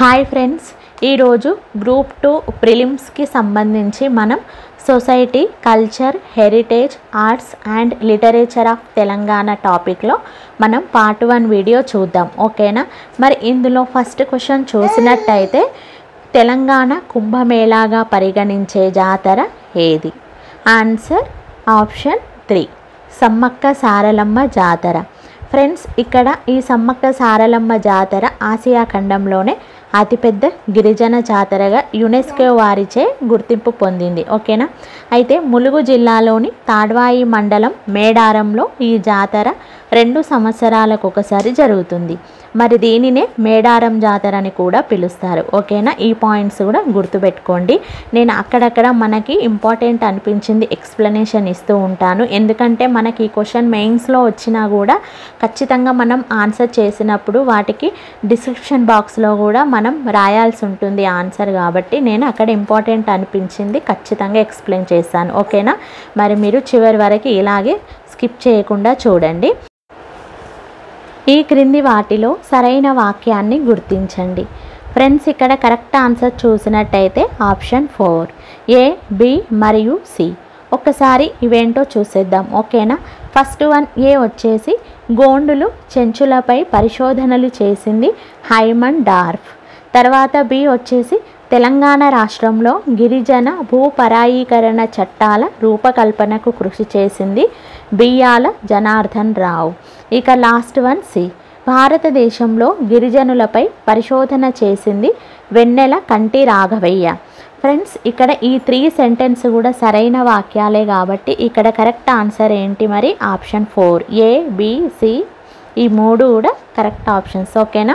Hi friends, ఈరోజు group 2 ప్రిలిమ్స్కి సంబంధించి మనం society, culture, heritage, arts and literature of Telangana టాపిక్లో మనం పార్ట్ 1 వీడియో చూద్దాం. ఓకేనా? మరి ఇందులో ఫస్ట్ క్వశ్చన్ చూసినట్టయితే తెలంగాణ కుంభమేళాగా పరిగణించే జాతర ఏది? ఆన్సర్ ఆప్షన్ 3 సమ్మక్క సారలమ్మ జాతర. ఫ్రెండ్స్, ఇక్కడ ఈ సమ్మక్క సారలమ్మ జాతర ఆసియా ఖండంలోనే అతిపెద్ద గిరిజన జాతరగా యునెస్కో వారిచే గుర్తింపు పొందింది. ఓకేనా? అయితే ములుగు జిల్లాలోని తాడ్వాయి మండలం మేడారంలో ఈ జాతర 2 సంవత్సరాలకు ఒకసారి జరుగుతుంది. మరి దీనినే మేడారం జాతర అని కూడా పిలుస్తారు. ఓకేనా? ఈ పాయింట్స్ కూడా గుర్తుపెట్టుకోండి. నేను అక్కడక్కడ మనకి ఇంపార్టెంట్ అనిపించింది ఎక్స్ప్లెనేషన్ ఇస్తూ ఉంటాను. ఎందుకంటే మనకి ఈ క్వశ్చన్ మెయిన్స్లో వచ్చినా కూడా ఖచ్చితంగా మనం ఆన్సర్ చేసినప్పుడు వాటికి డిస్క్రిప్షన్ బాక్స్లో కూడా మనం రాయాల్సి ఉంటుంది ఆన్సర్. కాబట్టి నేను అక్కడ ఇంపార్టెంట్ అనిపించింది ఖచ్చితంగా ఎక్స్ప్లెయిన్ చేశాను. ఓకేనా? మరి మీరు చివరి వరకు ఇలాగే స్కిప్ చేయకుండా చూడండి. ఈ క్రింది వాటిలో సరైన వాక్యాన్ని గుర్తించండి. ఫ్రెండ్స్, ఇక్కడ కరెక్ట్ ఆన్సర్ చూసినట్టయితే ఆప్షన్ 4 ఏ, బి మరియు సి. ఒక్కసారి ఇవేంటో చూసేద్దాం. ఓకేనా? ఫస్ట్ వన్ ఏ వచ్చేసి గోండులు చెంచులపై పరిశోధనలు చేసింది హైమన్ డార్ఫ్. తర్వాత బి వచ్చేసి తెలంగాణ రాష్ట్రంలో గిరిజన భూపరాయీకరణ చట్టాల రూపకల్పనకు కృషి చేసింది బియ్యాల జనార్దన్ రావు. ఇక లాస్ట్ వన్ సి భారతదేశంలో గిరిజనులపై పరిశోధన చేసింది వెన్నెల కంటి రాఘవయ్య. ఫ్రెండ్స్, ఇక్కడ ఈ 3 సెంటెన్స్ కూడా సరైన వాక్యాలే కాబట్టి ఇక్కడ కరెక్ట్ ఆన్సర్ ఏంటి? మరి ఆప్షన్ 4 ఏ, బి, సి ఈ 3 కూడా కరెక్ట్ ఆప్షన్స్. ఓకేనా?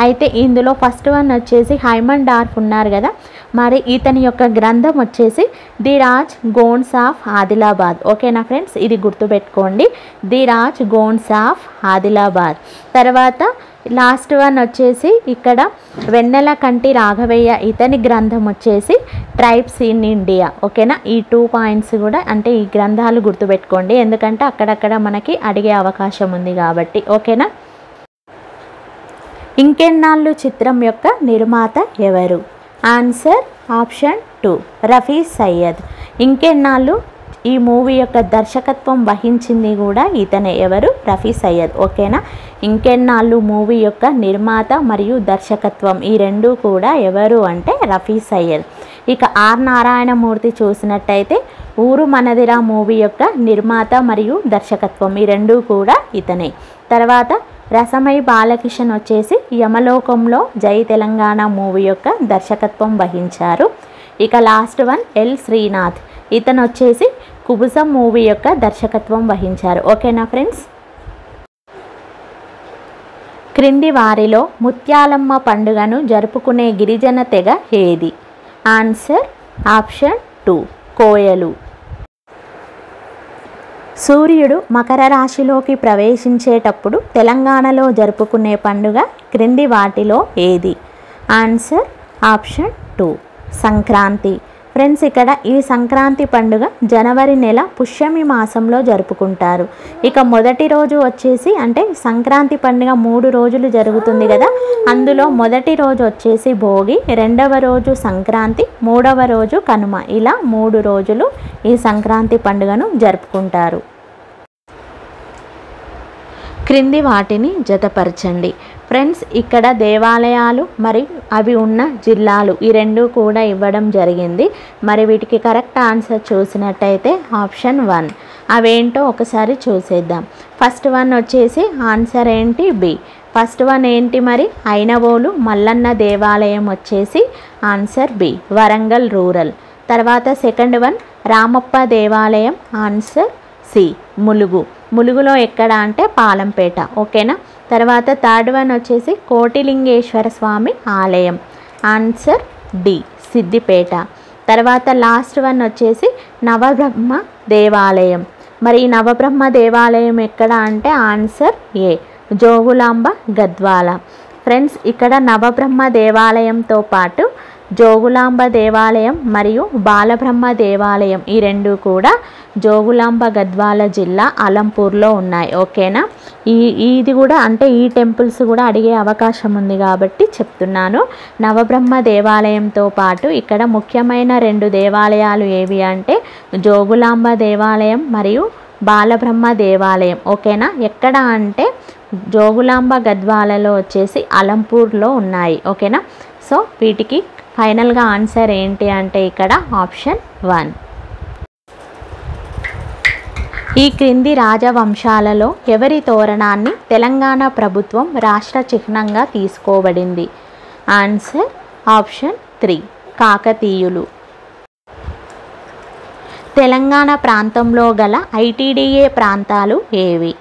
అయితే ఇందులో ఫస్ట్ వన్ వచ్చేసి హైమన్ డార్ఫ్ ఉన్నారు కదా, మరి ఇతని యొక్క గ్రంథం వచ్చేసి ది రాజ్ గోండ్స్ ఆఫ్ ఆదిలాబాద్. ఓకేనా ఫ్రెండ్స్? ఇది గుర్తుపెట్టుకోండి, ది రాజ్ గోండ్స్ ఆఫ్ ఆదిలాబాద్. తర్వాత లాస్ట్ వన్ వచ్చేసి ఇక్కడ వెన్నెల కంటి రాఘవయ్య, ఇతని గ్రంథం వచ్చేసి ట్రైబ్స్ ఇన్ ఇండియా. ఓకేనా? ఈ 2 పాయింట్స్ కూడా అంటే ఈ గ్రంథాలు గుర్తుపెట్టుకోండి, ఎందుకంటే అక్కడక్కడ మనకి అడిగే అవకాశం ఉంది కాబట్టి. ఓకేనా? ఇంకెన్నాళ్ళు చిత్రం యొక్క నిర్మాత ఎవరు? Answer option 2 Rafi Syed. ఇంకెన్నాళ్ళు ఈ మూవీ యొక్క దర్శకత్వం వహించింది కూడా ఇతనే. ఎవరు? రఫీ సయ్యద్. ఓకేనా? ఇంకెన్నాళ్ళు మూవీ యొక్క నిర్మాత మరియు దర్శకత్వం ఈ 2 కూడా ఎవరు అంటే రఫీ సయ్యద్. ఇక ఆర్ నారాయణమూర్తి చూసినట్టయితే ఊరు మనదిరా మూవీ యొక్క నిర్మాత మరియు దర్శకత్వం ఈ 2 కూడా ఇతనే. తర్వాత రసమై బాలకిషన్ వచ్చేసి యమలోకంలో జై తెలంగాణ మూవీ యొక్క దర్శకత్వం వహించారు. ఇక లాస్ట్ వన్ ఎల్ శ్రీనాథ్, ఇతను వచ్చేసి కుబుసం మూవీ యొక్క దర్శకత్వం వహించారు. ఓకేనా ఫ్రెండ్స్? క్రింది వారిలో ముత్యాలమ్మ పండుగను జరుపుకునే గిరిజన తెగ ఏది? Answer option 2 కోయలు. సూర్యుడు మకర రాశిలోకి ప్రవేశించేటప్పుడు తెలంగాణలో జరుపుకునే పండుగ క్రింది వాటిలో ఏది? Answer option 2 Sankranti. ఫ్రెండ్స్, ఇక్కడ ఈ సంక్రాంతి పండుగ జనవరి నెల పుష్యమి మాసంలో జరుపుకుంటారు. ఇక మొదటి రోజు వచ్చేసి అంటే సంక్రాంతి పండుగ 3 రోజులు జరుగుతుంది కదా, అందులో మొదటి రోజు వచ్చేసి భోగి, 2వ రోజు సంక్రాంతి, 3వ రోజు కనుమ. ఇలా 3 రోజులు ఈ సంక్రాంతి పండుగను జరుపుకుంటారు. క్రింది వాటిని జతపరచండి. ఫ్రెండ్స్, ఇక్కడ దేవాలయాలు మరి అవి ఉన్న జిల్లాలు ఈ 2 కూడా ఇవ్వడం జరిగింది. మరి వీటికి కరెక్ట్ ఆన్సర్ చూసినట్టయితే ఆప్షన్ 1 అవేంటో ఒకసారి చూసేద్దాం. ఫస్ట్ వన్ వచ్చేసి ఆన్సర్ ఏంటి? బి. ఫస్ట్ వన్ ఏంటి మరి? ఐనవోలు మల్లన్న దేవాలయం వచ్చేసి ఆన్సర్ బి, వరంగల్ రూరల్. తర్వాత సెకండ్ వన్ రామప్ప దేవాలయం, ఆన్సర్ సి, ములుగు. ములుగులో ఎక్కడ అంటే పాలంపేట. ఓకేనా? తర్వాత థర్డ్ వన్ వచ్చేసి కోటిలింగేశ్వర స్వామి ఆలయం, ఆన్సర్ డి, సిద్దిపేట. తర్వాత లాస్ట్ వన్ వచ్చేసి నవబ్రహ్మ దేవాలయం. మరి ఈ నవబ్రహ్మ దేవాలయం ఎక్కడ అంటే ఆన్సర్ ఏ, జోగులాంబ గద్వాల. ఫ్రెండ్స్, ఇక్కడ నవబ్రహ్మ దేవాలయంతో పాటు జోగులాంబ దేవాలయం మరియు బాలబ్రహ్మ దేవాలయం ఈ రెండు కూడా జోగులాంబ గద్వాల జిల్లా అలంపూర్లో ఉన్నాయి. ఓకేనా. ఇది కూడా అంటే ఈ టెంపుల్స్ కూడా అడిగే అవకాశం ఉంది కాబట్టి చెప్తున్నాను. నవబ్రహ్మ దేవాలయంతో పాటు ఇక్కడ ముఖ్యమైన 2 దేవాలయాలు ఏవి అంటే జోగులాంబ దేవాలయం మరియు బాలబ్రహ్మ దేవాలయం. ఓకేనా. ఎక్కడ అంటే జోగులాంబ గద్వాలలో వచ్చేసి అలంపూర్లో ఉన్నాయి. ఓకేనా. సో వీటికి ఫైనల్గా ఆన్సర్ ఏంటి అంటే ఇక్కడ ఆప్షన్ 1. ఈ క్రింది రాజవంశాలలో ఎవరి తోరణాన్ని తెలంగాణ ప్రభుత్వం రాష్ట్ర చిహ్నంగా తీసుకోబడింది? ఆన్సర్ ఆప్షన్ 3 కాకతీయులు. తెలంగాణ ప్రాంతంలో గల ఐటీడీఏ ప్రాంతాలు ఏవి?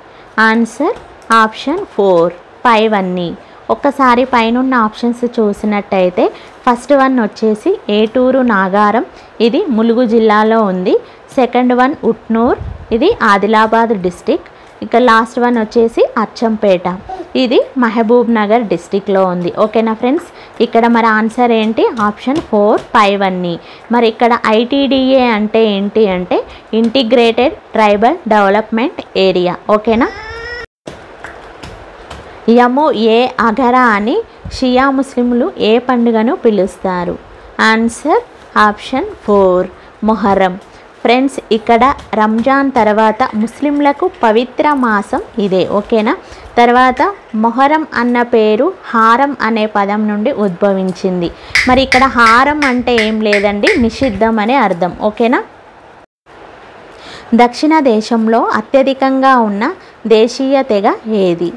ఆన్సర్ ఆప్షన్ 4 పైవన్నీ. ఒక్కసారి పైనున్న ఆప్షన్స్ చూసినట్టయితే ఫస్ట్ వన్ వచ్చేసి ఏటూరు నాగారం, ఇది ములుగు జిల్లాలో ఉంది. సెకండ్ వన్ ఉట్నూర్, ఇది ఆదిలాబాద్ డిస్టిక్. ఇక లాస్ట్ వన్ వచ్చేసి అచ్చంపేట, ఇది మహబూబ్ నగర్ డిస్టిక్లో ఉంది. ఓకేనా ఫ్రెండ్స్. ఇక్కడ మరి ఆన్సర్ ఏంటి? ఆప్షన్ 4 పైవన్నీ. మరి ఇక్కడ ఐటీడీఏ అంటే ఏంటి అంటే ఇంటిగ్రేటెడ్ ట్రైబల్ డెవలప్మెంట్ ఏరియా. ఓకేనా. యము ఏ అగరా అని షియా ముస్లింలు ఏ పండుగను పిలుస్తారు? Answer option 4 Muharram. ఫ్రెండ్స్ ఇక్కడ రంజాన్ తర్వాత ముస్లింలకు పవిత్ర మాసం ఇదే. ఓకేనా. తర్వాత మొహరం అన్న పేరు హారం అనే పదం నుండి ఉద్భవించింది. మరి ఇక్కడ హారం అంటే ఏం లేదండి, నిషిద్ధం అనే అర్థం. ఓకేనా. దక్షిణ దేశంలో అత్యధికంగా ఉన్న దేశీయ తెగ ఏది?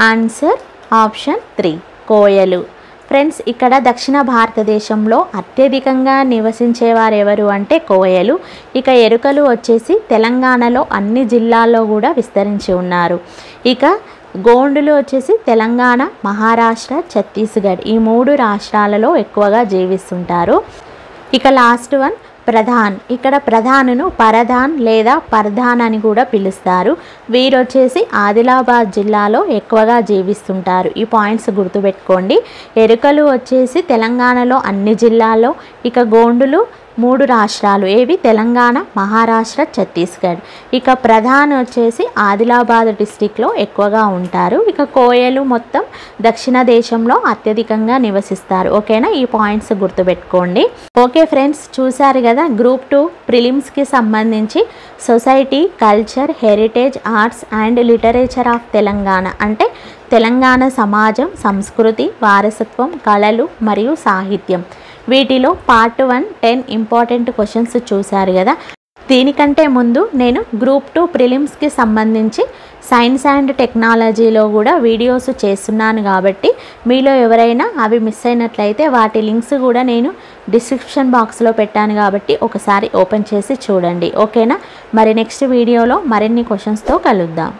Answer option 3 కోయలు. ఫ్రెండ్స్ ఇక్కడ దక్షిణ భారతదేశంలో అత్యధికంగా నివసించేవారు ఎవరు అంటే కోయలు. ఇక ఎరుకలు వచ్చేసి తెలంగాణలో అన్ని జిల్లాల్లో కూడా విస్తరించి ఉన్నారు. ఇక గోండులు వచ్చేసి తెలంగాణ, మహారాష్ట్ర, ఛత్తీస్గఢ్ ఈ 3 రాష్ట్రాలలో ఎక్కువగా జీవిస్తుంటారు. ఇక లాస్ట్ వన్ ప్రధాన్. ఇక్కడ ప్రధానును పరధాన్ లేదా పర్ధాన్ అని కూడా పిలుస్తారు. వీరు వచ్చేసి ఆదిలాబాద్ జిల్లాలో ఎక్కువగా జీవిస్తుంటారు. ఈ పాయింట్స్ గుర్తుపెట్టుకోండి. ఎరుకలు వచ్చేసి తెలంగాణలో అన్ని జిల్లాల్లో, ఇక గోండులు 3 రాష్ట్రాలు ఏవి? తెలంగాణ, మహారాష్ట్ర, ఛత్తీస్గఢ్. ఇక ప్రధాన్ వచ్చేసి ఆదిలాబాద్ డిస్టిక్లో ఎక్కువగా ఉంటారు. ఇక కోయలు మొత్తం దక్షిణ దేశంలో అత్యధికంగా నివసిస్తారు. ఓకేనా. ఈ పాయింట్స్ గుర్తుపెట్టుకోండి. ఓకే ఫ్రెండ్స్, చూసారు కదా గ్రూప్ 2 ప్రిలిమ్స్కి సంబంధించి society, culture, heritage, arts and literature of Telangana అంటే తెలంగాణ సమాజం, సంస్కృతి, వారసత్వం, కళలు మరియు సాహిత్యం. వీటిలో పార్ట్ 1 10 ఇంపార్టెంట్ క్వశ్చన్స్ చూశారు కదా. దీనికంటే ముందు నేను గ్రూప్ 2 ప్రిలిమ్స్కి సంబంధించి సైన్స్ అండ్ టెక్నాలజీలో కూడా వీడియోస్ చేస్తున్నాను కాబట్టి మీలో ఎవరైనా అవి మిస్ అయినట్లయితే వాటి లింక్స్ కూడా నేను డిస్క్రిప్షన్ బాక్స్లో పెట్టాను కాబట్టి ఒకసారి ఓపెన్ చేసి చూడండి. ఓకేనా. మరి నెక్స్ట్ వీడియోలో మరిన్ని క్వశ్చన్స్తో కలుద్దాం.